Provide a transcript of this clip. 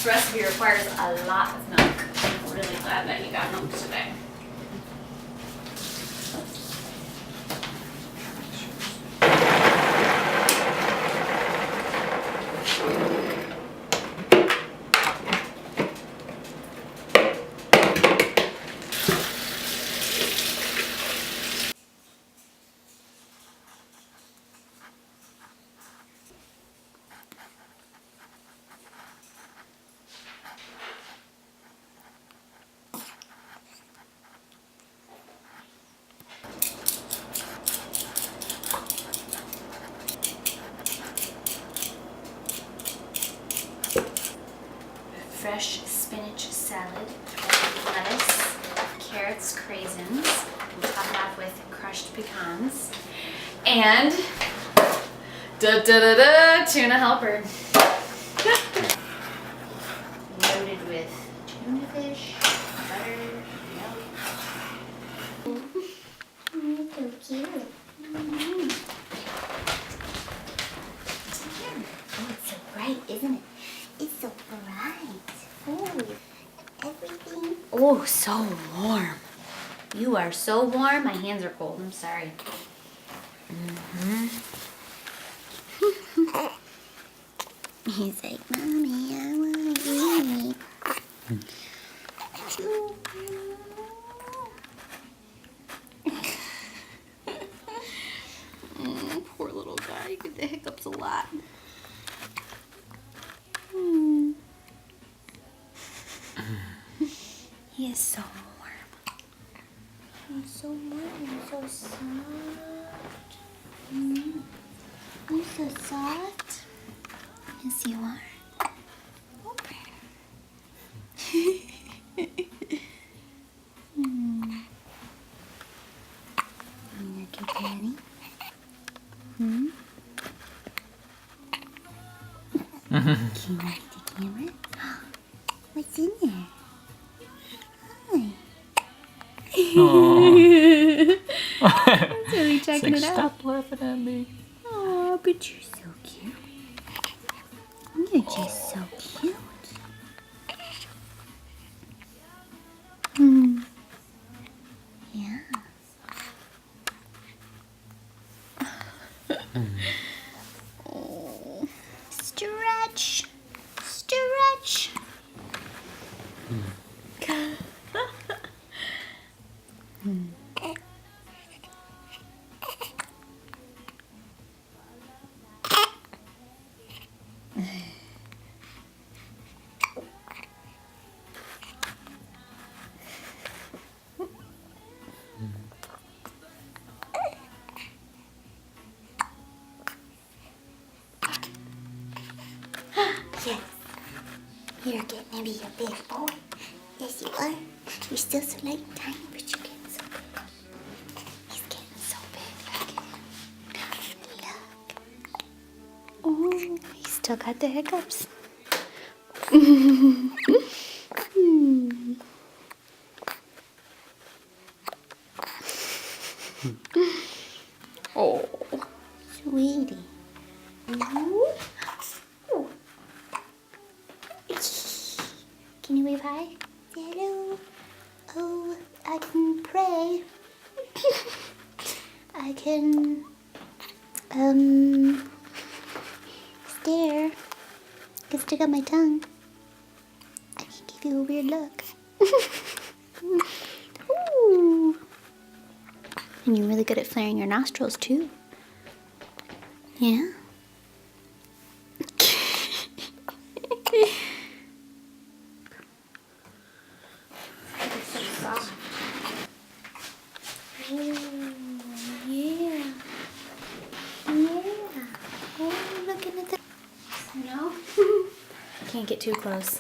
This recipe requires a lot of milk. I'm really glad that you got milk today. Fresh spinach salad, lettuce, carrots, craisins. We'll top it off with crushed pecans. And tuna helper. Loaded with tuna fish, butter, milk. So cute. Oh, it's so bright, isn't it? It's so bright. Oh, everything. Oh, so warm. You are so warm. My hands are cold. I'm sorry. He's like, Mommy, I want to eat. Poor little guy. You get the hiccups a lot. He is so warm. He's so warm and so soft. He's so soft. Yes, you are. You're cute, Daddy. Can you look at the camera? What's in there? That's really checking it out. Stop laughing at me. Oh, but you're so cute. You're just so cute. Yeah. Oh, stretch, stretch. Yes. You're getting to be a big boy. Yes, you are. You're still so light and tiny, but you're getting so big. He's getting so big. Look. Oh, he's still got the hiccups. Oh, sweetie. Ooh. Can you wave hi? Hello. Oh, I can pray. I can, stare. I can stick out my tongue. I can give you a weird look. Ooh. And you're really good at flaring your nostrils, too. Yeah? Can't get too close.